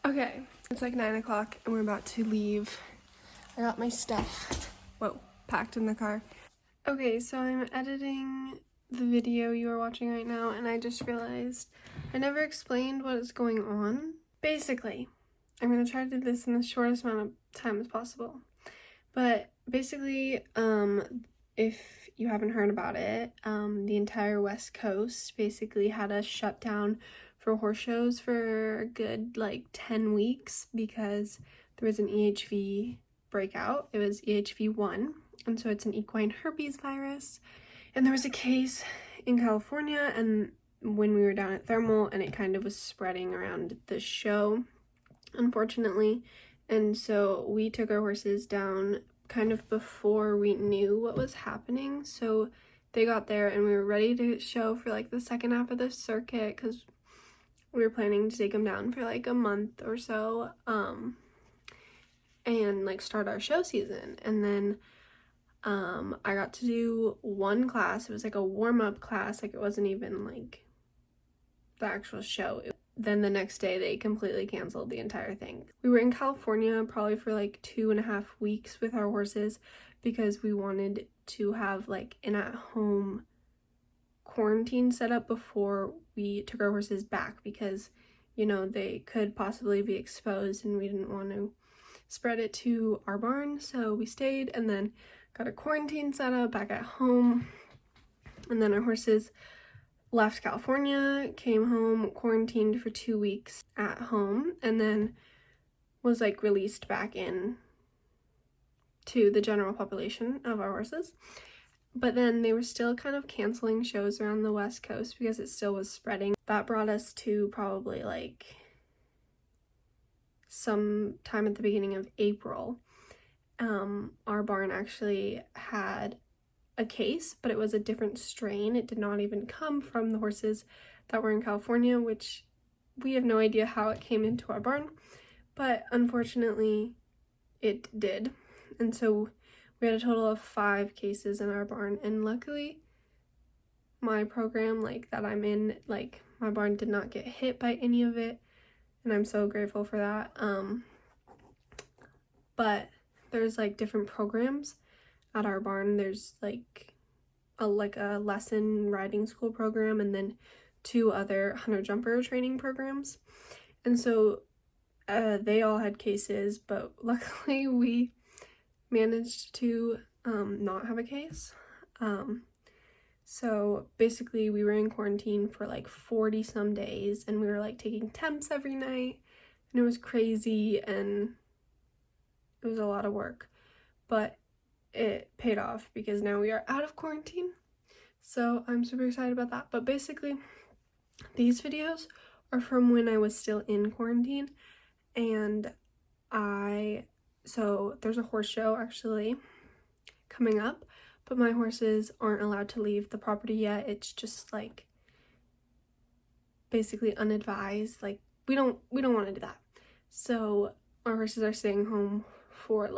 Okay, it's like 9 o'clock and we're about to leave. I got my stuff, packed in the car. Okay, so I'm editing the video you are watching right now and I just realized I never explained what is going on. Basically, I'm going to try to do this in the shortest amount of time as possible. But basically, if you haven't heard about it, the entire West Coast basically had a shutdown for horse shows for a good 10 weeks because there was an EHV breakout. It was EHV1, and so it's an equine herpes virus. And there was a case in California and when we were down at Thermal, and it kind of was spreading around the show, unfortunately. And so we took our horses down kind of before we knew what was happening. So they got there and we were ready to show for the second half of the circuit because we were planning to take them down for a month or so and start our show season. And then I got to do one class. It was a warm-up class. It wasn't even the actual show. Then the next day they completely canceled the entire thing. We were in California probably for 2.5 weeks with our horses because we wanted to have an at-home quarantine set up before we took our horses back because they could possibly be exposed and we didn't want to spread it to our barn. So we stayed and then got a quarantine set up back at home, and then our horses left California, came home, quarantined for 2 weeks at home, and then was released back in to the general population of our horses. But then they were still kind of canceling shows around the West Coast because it still was spreading. That brought us to probably sometime at the beginning of April. Our barn actually had a case, but it was a different strain. It did not even come from the horses that were in California, which we have no idea how it came into our barn, but unfortunately it did. And so we had a total of 5 cases in our barn, and luckily my program that I'm in, my barn did not get hit by any of it, and I'm so grateful for that. But there's different programs at our barn. There's a lesson riding school program and then 2 other hunter jumper training programs, and so they all had cases, but luckily we managed to not have a case. So basically we were in quarantine for 40 some days, and we were taking temps every night, and it was crazy and it was a lot of work, but it paid off because now we are out of quarantine. So I'm super excited about that. But basically these videos are from when I was still in quarantine, and so there's a horse show actually coming up, but my horses aren't allowed to leave the property yet. It's just basically unadvised. We don't want to do that. So our horses are staying home for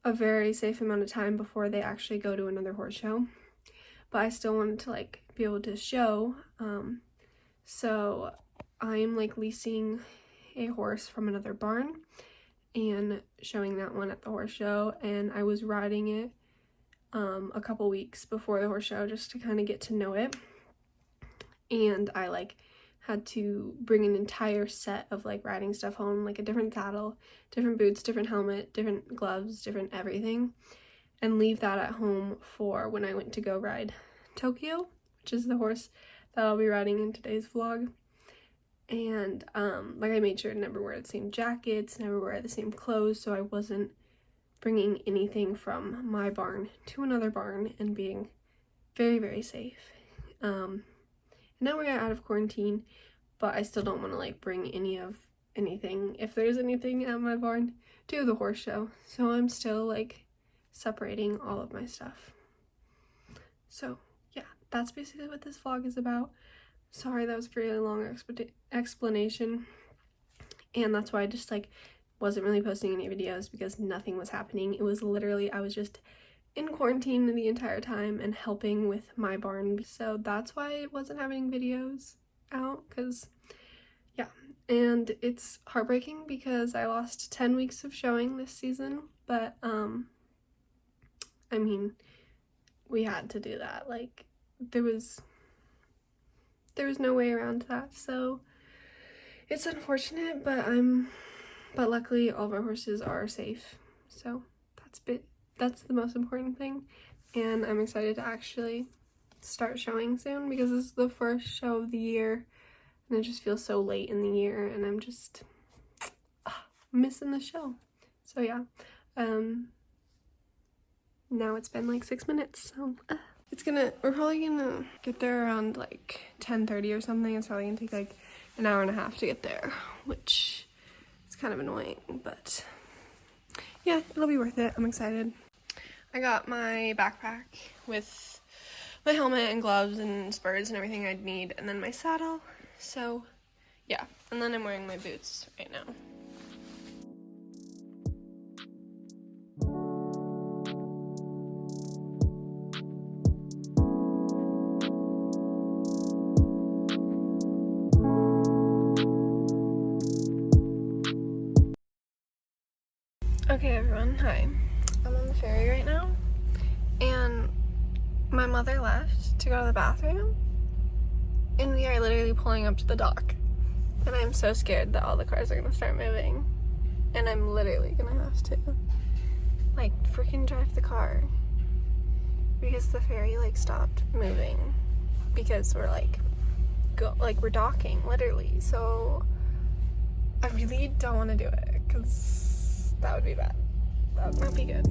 a very safe amount of time before they actually go to another horse show. But I still wanted to be able to show. So I'm leasing a horse from another barn and showing that one at the horse show, and I was riding it a couple weeks before the horse show just to kind of get to know it. And I had to bring an entire set of riding stuff home, a different saddle, different boots, different helmet, different gloves, different everything, and leave that at home for when I went to go ride Tokyo, which is the horse that I'll be riding in today's vlog. And I made sure to never wear the same jackets, never wear the same clothes, so I wasn't bringing anything from my barn to another barn, and being very, very safe. Now we're out of quarantine, but I still don't want to bring anything, if there's anything at my barn, to the horse show. So I'm still separating all of my stuff. So yeah, that's basically what this vlog is about. Sorry, that was a really long explanation, and that's why I just wasn't really posting any videos because nothing was happening. It was literally, I was just in quarantine the entire time and helping with my barn, so that's why I wasn't having videos out, because yeah. and it's heartbreaking because I lost 10 weeks of showing this season, but I mean, we had to do that. Like, there was no way around that, so it's unfortunate, but luckily all of our horses are safe, so that's the most important thing. And I'm excited to actually start showing soon because this is the first show of the year, and it just feels so late in the year, and I'm just missing the show. So yeah, now it's been like 6 minutes, so we're probably gonna get there around like 10:30 or something. It's probably gonna take like an hour and a half to get there, which is kind of annoying, but yeah, it'll be worth it. I'm excited. I got my backpack with my helmet and gloves and spurs and everything I'd need, and then my saddle. So yeah, and then I'm wearing my boots right now. Okay everyone, hi. I'm on the ferry right now, and my mother left to go to the bathroom, and we are literally pulling up to the dock, and I'm so scared that all the cars are gonna start moving, and I'm literally gonna have to like freaking drive the car because the ferry like stopped moving because we're we're docking literally. So I really don't want to do it because that would be bad. That would not be good.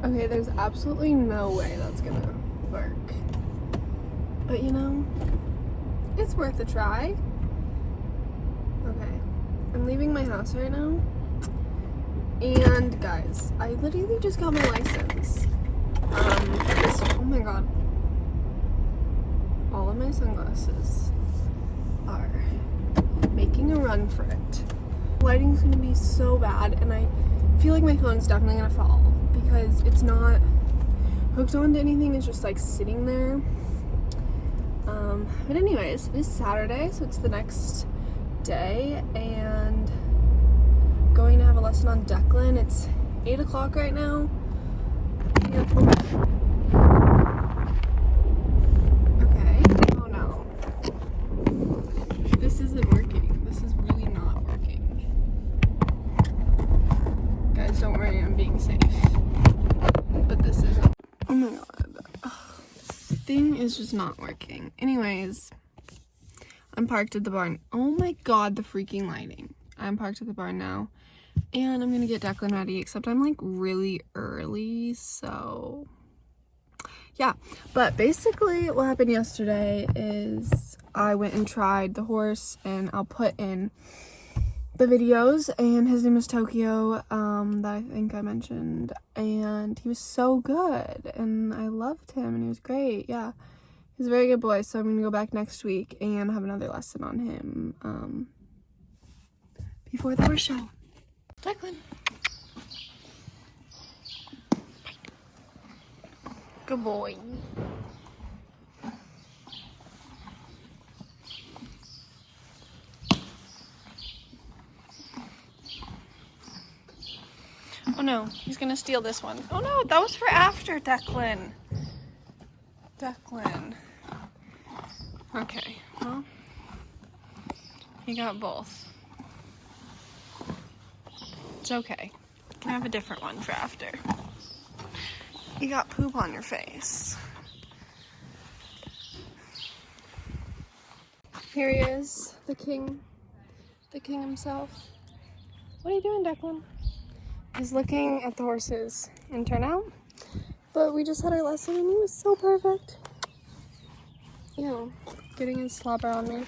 Okay, there's absolutely no way that's gonna work. But you know, it's worth a try. Okay, I'm leaving my house right now. And guys, I literally just got my license. Oh my god. All of my sunglasses are making a run for it. Lighting's gonna be so bad, and I feel like my phone's definitely gonna fall because it's not hooked onto anything, it's just like sitting there. But anyways, it is Saturday, so it's the next day, and going to have a lesson on Declan. It's 8 o'clock right now. Yep. Okay. Oh no. This isn't working. This is really not working. Guys, don't worry, I'm being safe. But this isn't. Oh my god. Ugh, this thing is just not working. Anyways, I'm parked at the barn. Oh my god, the freaking lighting. I'm parked at the barn now. And I'm gonna get Declan ready, except I'm like really early, so yeah. But basically what happened yesterday is I went and tried the horse, and I'll put in the videos, and his name is Tokyo, that I think I mentioned, and he was so good, and I loved him, and he was great. Yeah, he's a very good boy. So I'm gonna go back next week and have another lesson on him before the horse show. Declan. Good boy. Oh no, he's gonna steal this one. Oh no, that was for after, Declan. Declan. Okay, well, he got both. It's okay. You can have a different one for after. You got poop on your face. Here he is, the king himself. What are you doing, Declan? He's looking at the horses in turnout, but we just had our lesson and he was so perfect. Ew, getting his slobber on me.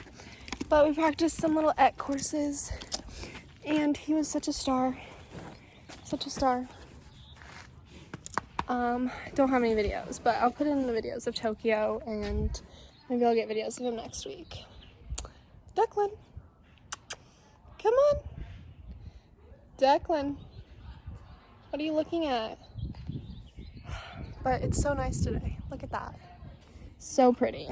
But we practiced some little eck courses, and he was such a star. Such a star. Don't have any videos, but I'll put in the videos of Tokyo, and maybe I'll get videos of him next week. Declan, come on. Declan, what are you looking at? But it's so nice today. Look at that. So pretty.